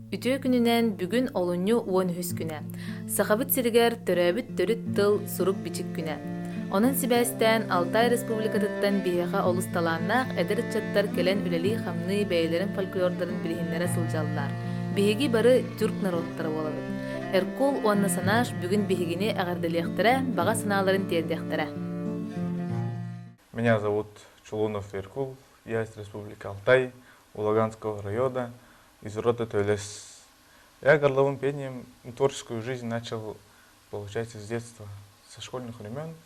Үтүө күнүнен бүгүн олунню уон үһүс күнэ. Сахабыт сиригер төрөбүт төрүт тыл сурук бичик күнэ. Онон сибэстэн Алтай Республикатыттан биһэҕэ олус талааннаах эдэр ыччаттар келен үлэлии хамныы бэйэлэрин фольклордорун билиһиннэрэ сылдьаллар. Биһиги бары тюрк народтары буолабыт. Эркул уонна санааш бүгүн биһигини аҕардылыахтара, баҕа санааларын тиэрдэхтара. Меня зовут Чулунов Эркул, я из Республики Алтай, Улаганского района, из рода Төлес. Я горловым пением творческую жизнь начал, получается, с детства, со школьных времен.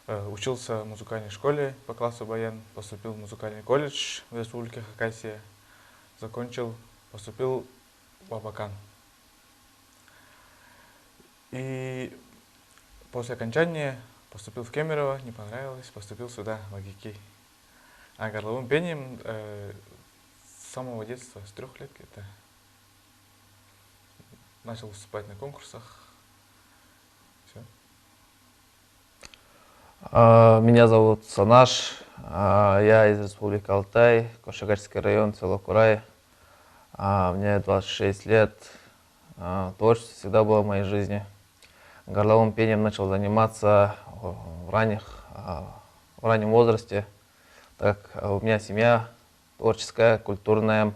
Учился в музыкальной школе по классу баян, поступил в музыкальный колледж в Республике Хакасия, закончил, поступил в Абакан. И после окончания поступил в Кемерово, не понравилось, поступил сюда, в АГИКИ. А горловым пением с самого детства, с 3 лет где-то, начал выступать на конкурсах. Все. Меня зовут Санаш, я из Республики Алтай, Кошагарский район, село Курай. Мне 26 лет, творчество всегда было в моей жизни. Горловым пением начал заниматься в раннем возрасте, так как у меня семья творческая, культурная.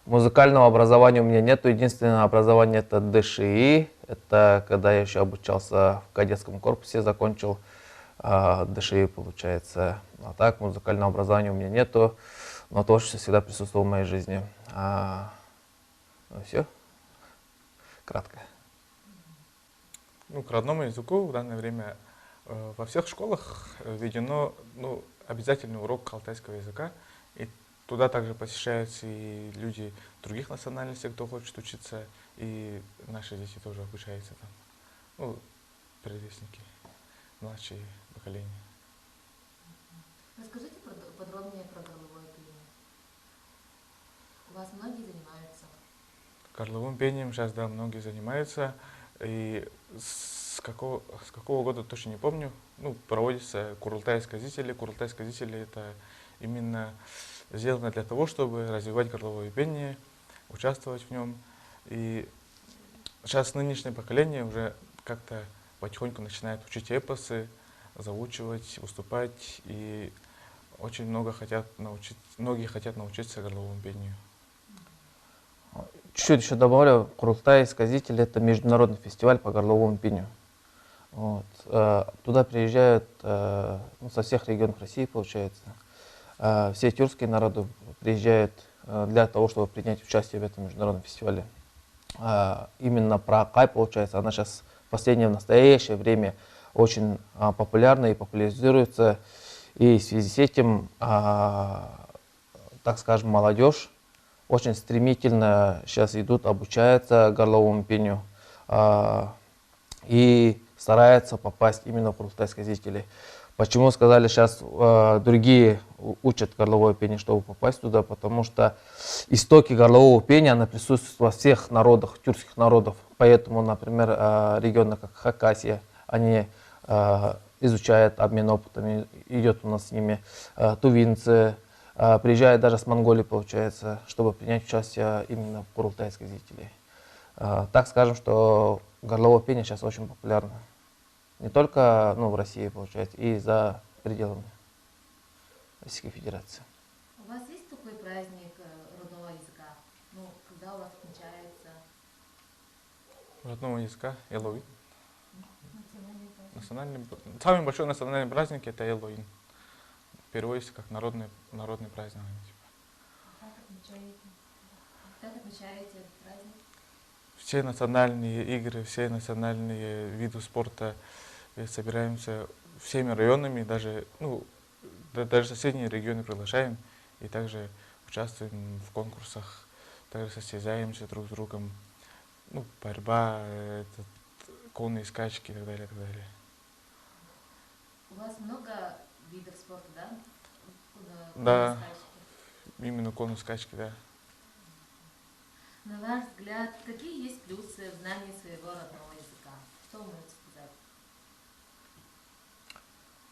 Музыкального образования у меня нет, единственное образование это ДШИ, это когда я еще обучался в кадетском корпусе, закончил ДШИ, получается. А так музыкального образования у меня нету, но творчество всегда присутствовало в моей жизни. Все, кратко. К родному языку в данное время во всех школах введено обязательный урок алтайского языка. И туда также посещаются и люди других национальностей, кто хочет учиться, и наши дети тоже обучаются там. Предвестники, младшие поколения. Расскажите подробнее про горловое пение. У вас многие занимаются? Горловым пением сейчас, да, многие занимаются. И с какого года точно не помню, проводится Курултай-сказители. Курултай-сказители это именно сделано для того, чтобы развивать горловое пение, участвовать в нем. И сейчас нынешнее поколение уже как-то потихоньку начинает учить эпосы, заучивать, выступать. И очень многие хотят научиться горловому пению. Чуть-чуть еще добавлю, Курултай-сказители это международный фестиваль по горловому пению. Туда приезжают со всех регионов России, получается. Все тюркские народы приезжают для того, чтобы принять участие в этом международном фестивале. Именно про Акай, получается, она сейчас в настоящее время очень популярна и популяризируется. И в связи с этим, так скажем, молодежь очень стремительно сейчас идут, обучаются горловому пению и стараются попасть именно в Курултай-сказителей. Почему сказали сейчас другие учат горловое пение, чтобы попасть туда? Потому что истоки горлового пения она присутствует во всех народах, тюркских народов. Поэтому, например, регионы как Хакасия, они изучают обмен опытами, идет у нас с ними тувинцы. Приезжают даже с Монголии, получается, чтобы принять участие именно в Курултай-сказителей. Так скажем, что горловое пение сейчас очень популярно. Не только в России, получается, и за пределами Российской Федерации. У вас есть такой праздник родного языка? Когда у вас отмечается? Родного языка Эллоуин. Самый большой национальный праздник это Эллоуин. Переводится как народный празднование. Как отмечаете этот праздник? Все национальные игры, все национальные виды спорта собираемся всеми районами, даже соседние регионы приглашаем и также участвуем в конкурсах, также состязаемся друг с другом. Борьба, конные скачки и так далее, и так далее. У вас много видов спорта, да? Да, именно конные скачки, да. На ваш взгляд, какие есть плюсы в знании своего родного языка? Что вы можете сказать?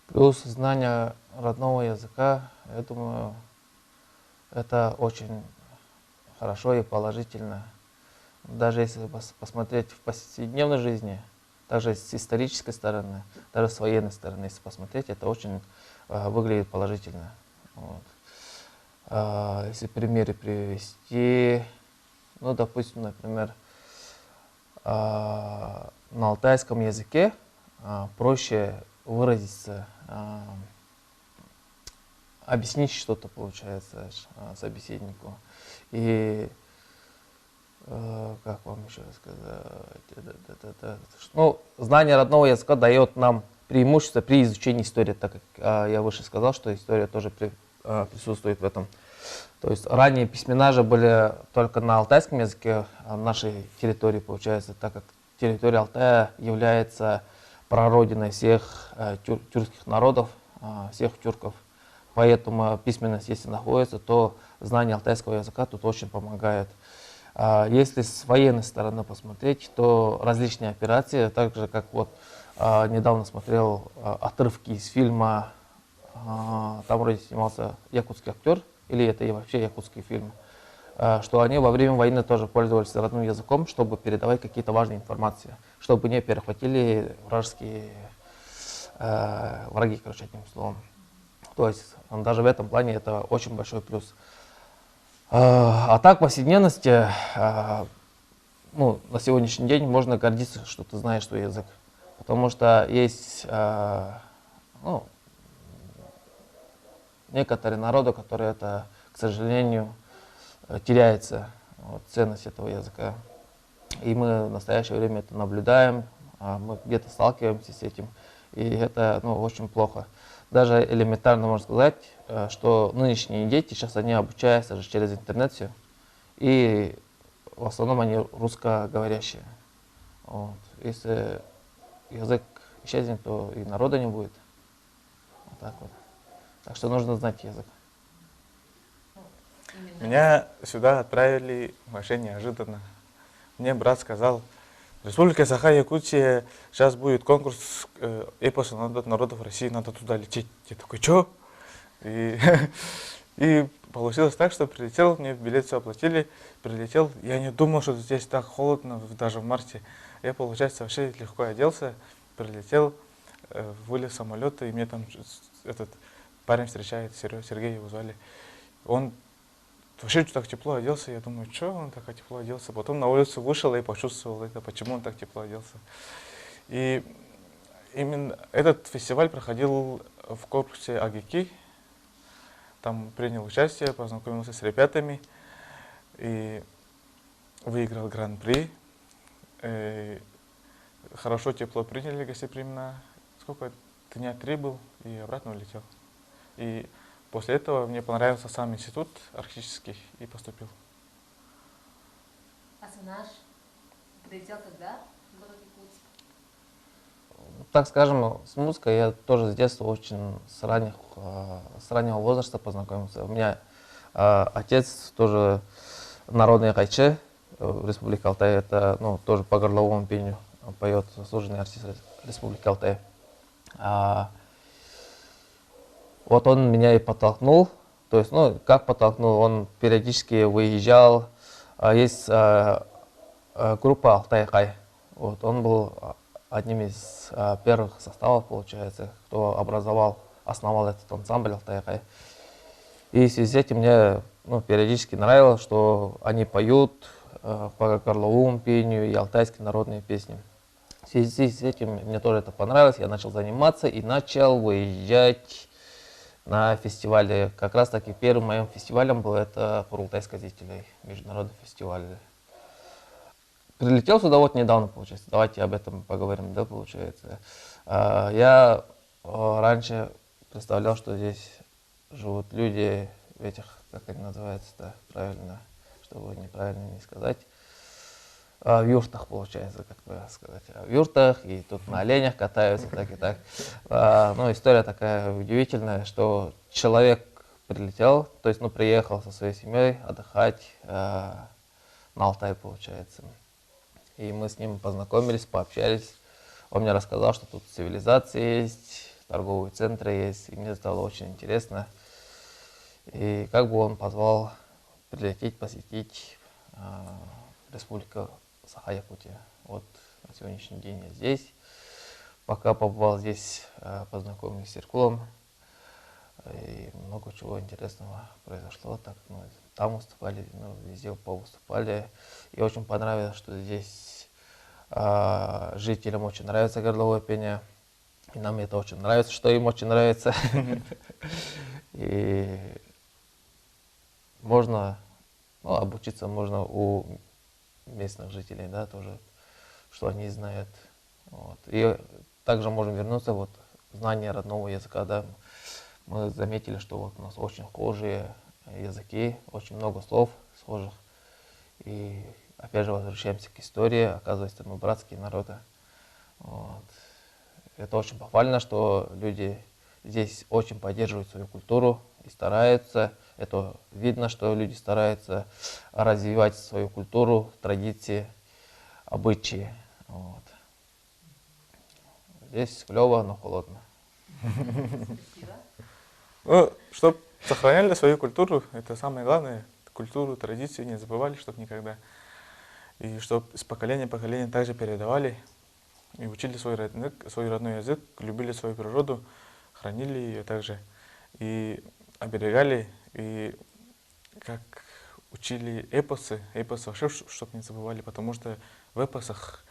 Плюс знания родного языка, я думаю, это очень хорошо и положительно. Даже если посмотреть в повседневной жизни, также с исторической стороны, даже с военной стороны, если посмотреть, это очень выглядит положительно. Вот. Если примеры привести, ну, допустим, например, на алтайском языке проще выразиться, объяснить что-то, получается, собеседнику. И как вам еще сказать? Ну, знание родного языка дает нам преимущество при изучении истории, так как я выше сказал, что история тоже присутствует в этом. То есть ранние письмена же были только на алтайском языке нашей территории, получается, так как территория Алтая является прародиной всех тюркских народов, всех тюрков. Поэтому письменность, если находится, то знание алтайского языка тут очень помогает. Если с военной стороны посмотреть, то различные операции, так же как вот недавно смотрел отрывки из фильма, там вроде снимался якутский актер, или это и вообще якутский фильм, что они во время войны тоже пользовались родным языком, чтобы передавать какие-то важные информации, чтобы не перехватили враги, короче, одним словом. То есть даже в этом плане это очень большой плюс. А так, в повседневности, ну, на сегодняшний день можно гордиться, что ты знаешь свой язык. Потому что есть ну, некоторые народы, которые это, к сожалению, теряется, вот, ценность этого языка. И мы в настоящее время это наблюдаем, мы где-то сталкиваемся с этим, и это, ну, очень плохо. Даже элементарно можно сказать, что нынешние дети, сейчас они обучаются же через интернет все, и в основном они русскоговорящие. Вот. Если язык исчезнет, то и народа не будет. Вот так вот. Так что нужно знать язык. Меня сюда отправили вообще неожиданно. Мне брат сказал: Республика Саха-Якутия, сейчас будет конкурс эпоса народов России, надо туда лететь. Я такой, чё? И получилось так, что прилетел, мне билет все оплатили, прилетел. Я не думал, что здесь так холодно, даже в марте. Я, получается, вообще легко оделся, прилетел, вылез в самолет, и мне там этот парень встречает, Сергей его звали. Он вообще так тепло оделся, я думаю, что он так тепло оделся. Потом на улицу вышел и почувствовал это, почему он так тепло оделся. И именно этот фестиваль проходил в корпусе АГК. Там принял участие, познакомился с ребятами и выиграл гран-при. Хорошо, тепло приняли гостеприимно. Сколько? Дня 3 был и обратно улетел. И после этого мне понравился сам институт арктический и поступил. А Санаш прилетел когда в город Якутск? Так скажем, с музыкой я тоже с детства очень с раннего возраста познакомился. У меня отец тоже народный гайче в Республике Алтай. Это, ну, тоже по горловому пению поет, заслуженный артист Республики Алтай. Вот он меня и подтолкнул. То есть, ну, как подтолкнул, он периодически выезжал. Есть группа Алтай-Хай. Вот, он был одним из первых составов, получается, кто основал этот ансамбль Алтай-Хай. И в связи с этим мне, ну, периодически нравилось, что они поют по горловому пению и алтайские народные песни. В связи с этим мне тоже это понравилось, я начал заниматься и начал выезжать на фестивале. Как раз таки первым моим фестивалем был это Курултай сказителей, международный фестиваль. Прилетел сюда вот недавно, получается. Давайте об этом поговорим, да, получается. Я раньше представлял, что здесь живут люди в этих, как они называются-то правильно, чтобы неправильно не сказать, в юртах, получается, как бы сказать, в юртах, и тут на оленях катаются, так и так. Ну, история такая удивительная, что человек прилетел, то есть, ну, приехал со своей семьей отдыхать на Алтай, получается. И мы с ним познакомились, пообщались. Он мне рассказал, что тут цивилизация есть, торговые центры есть, и мне стало очень интересно. И как бы он позвал прилететь, посетить Республика Саха-Якутия. Вот на сегодняшний день я здесь. Пока побывал здесь, познакомился с Серкулом. И много чего интересного произошло. Так, мы там выступали, везде повыступали. И очень понравилось, что здесь жителям очень нравится горловое пение. И нам это очень нравится, что им очень нравится. И можно, обучиться можно у местных жителей, да, тоже, что они знают. Вот. И также можем вернуться вот в знание родного языка, да. Мы заметили, что вот у нас очень схожие языки, очень много слов схожих. И опять же возвращаемся к истории, оказывается, мы братские народы. Вот. Это очень похвально, что люди здесь очень поддерживают свою культуру и стараются. Это видно, что люди стараются развивать свою культуру, традиции, обычаи. Вот. Здесь клево, но холодно. Ну, чтобы сохраняли свою культуру, это самое главное. Культуру, традиции не забывали, чтобы никогда. И чтобы с поколения в поколение также передавали. И учили свой родной язык, любили свою природу, хранили ее также. И оберегали, и как учили эпосы вообще, чтобы не забывали, потому что в эпосах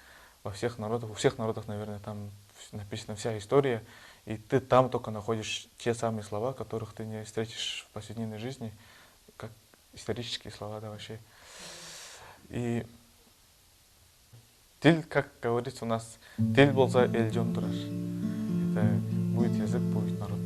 у всех народов, наверное, там написана вся история, и ты там только находишь те самые слова, которых ты не встретишь в повседневной жизни, как исторические слова, да, вообще. И тиль, как говорится у нас, тиль болса эл жон турар. Это будет язык, будет народ.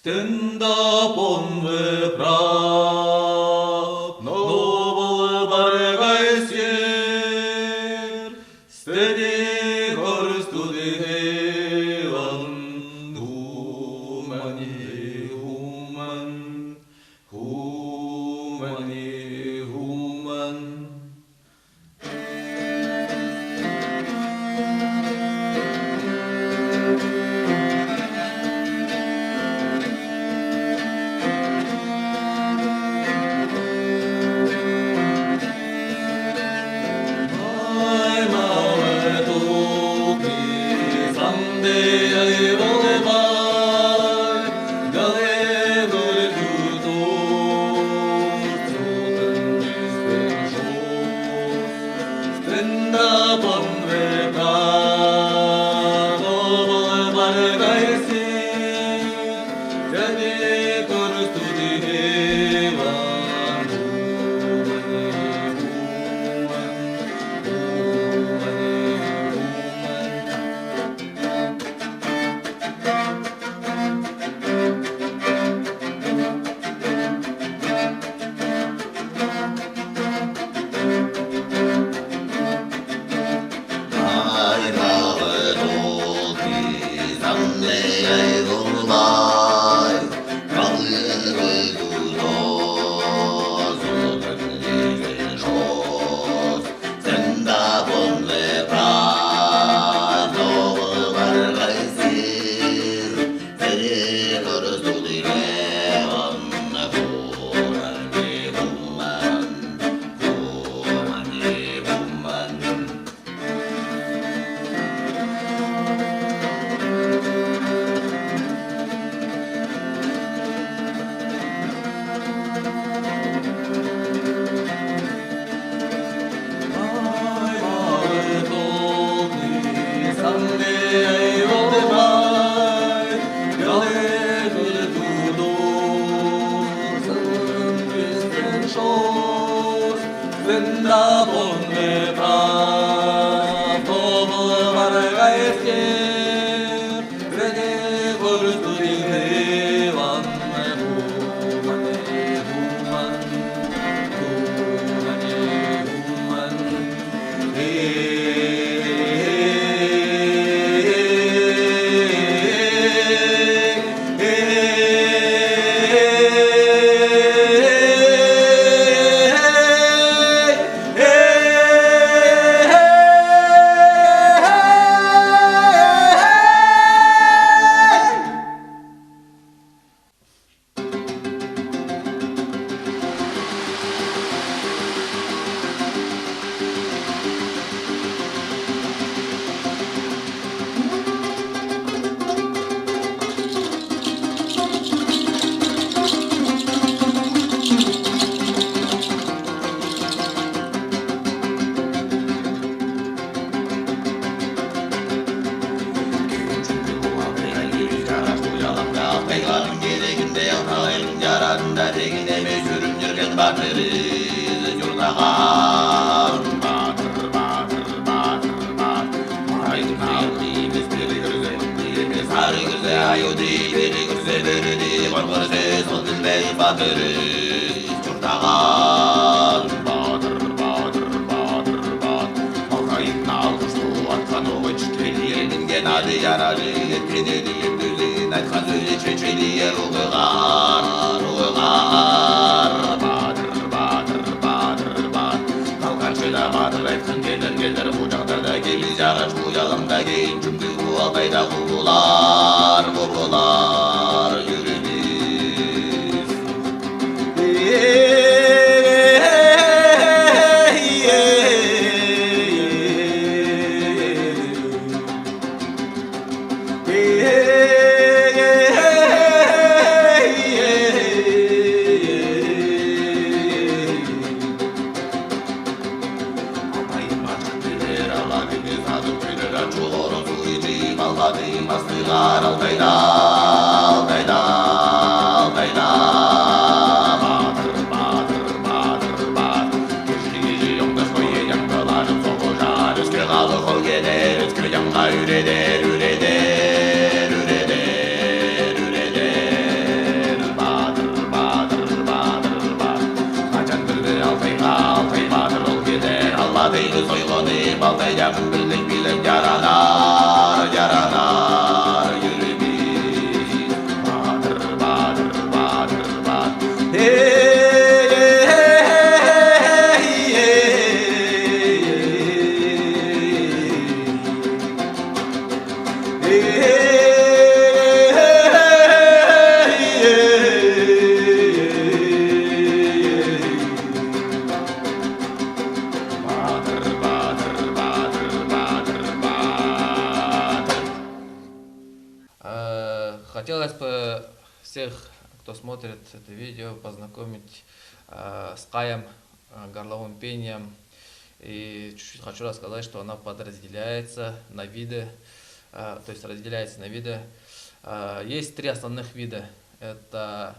Стендап он выправ, но был баргайсер, стеди горстуды хеван, humani human, humani human. Тыйды сойланы балтай жақын білдік біліп яранар, яранар Юрбей Батыр, батыр, батыр, батыр Хотелось бы всех, кто смотрит это видео, познакомить с Каем, горловым пением. И чуть-чуть хочу рассказать, что она подразделяется на виды, то есть разделяется на виды. Есть три основных вида. Это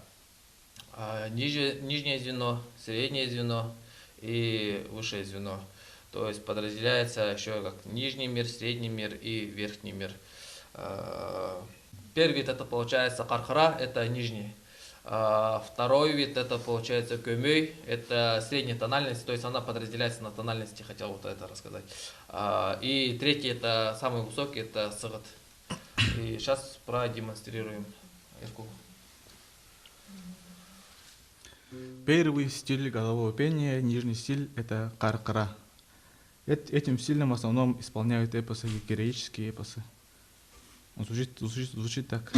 нижнее звено, среднее звено и высшее звено. То есть подразделяется еще как нижний мир, средний мир и верхний мир. Первый вид это получается кархара, это нижний. Второй вид это получается көмей, это средняя тональность, то есть она подразделяется на тональности, хотел вот это рассказать. И третий это самый высокий, это сагат. И сейчас продемонстрируем. Первый стиль голового пения, нижний стиль, это каркара. Этим стилем в основном исполняют эпосы, героические эпосы. Он звучит так.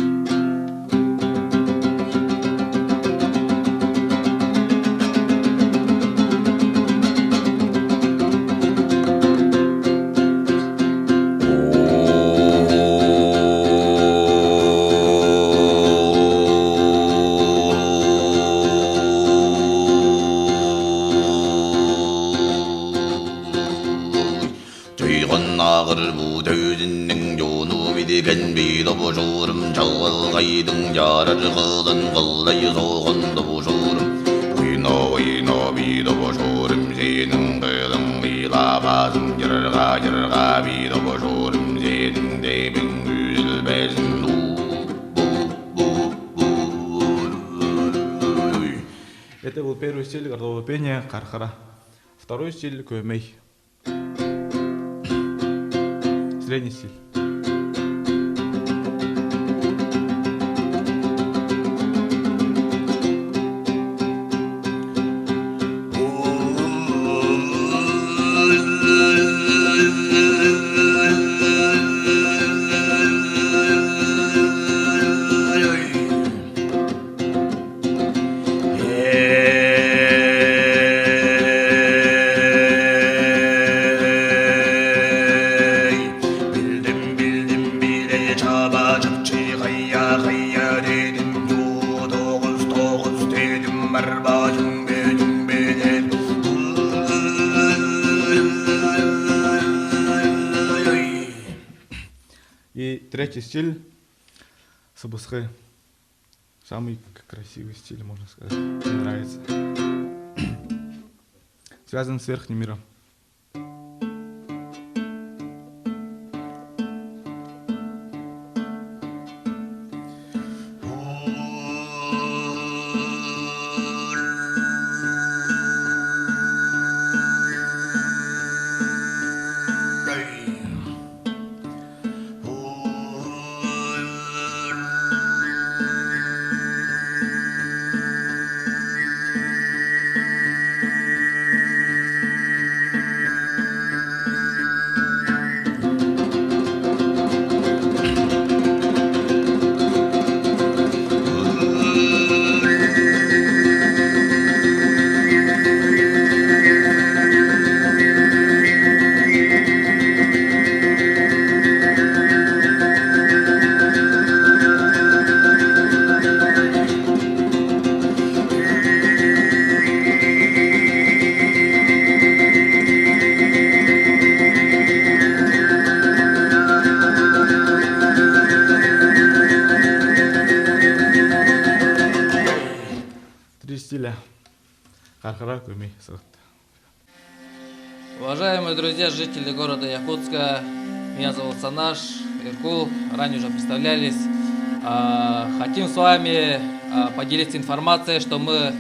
Gaydım yarar kılın kıllayı soğundu bu şurum Oyna oyna bir de bu şurum Senin kılın bilabazın Yırga yırga bir de bu şurum Senin de bin üzülmesin Это был первый стиль горлового пения кархара. Второй стиль көмей. Средний стиль. И третий стиль сабасхэ. Самый красивый стиль, можно сказать. Мне нравится. Связан с верхним миром. Стиля кархара, көмей, сагат. Уважаемые друзья, жители города Якутска, меня зовут Санаш, Иркул, ранее уже представлялись. Хотим с вами поделиться информацией, что мы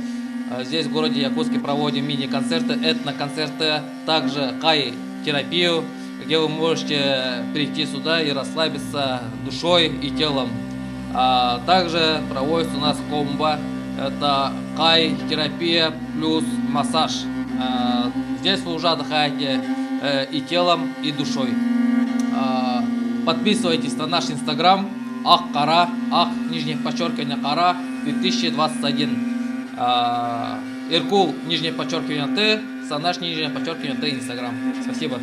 Здесь в городе Якутске проводим мини-концерты, этноконцерты, также кай-терапию, где вы можете прийти сюда и расслабиться душой и телом. Также проводится у нас комбо, это кай-терапия плюс массаж. Здесь вы уже отдыхаете и телом, и душой. Подписывайтесь на наш инстаграм ах-кара, ах_кара 2021. Иркул _Т, Санаш _Т инстаграм. Спасибо.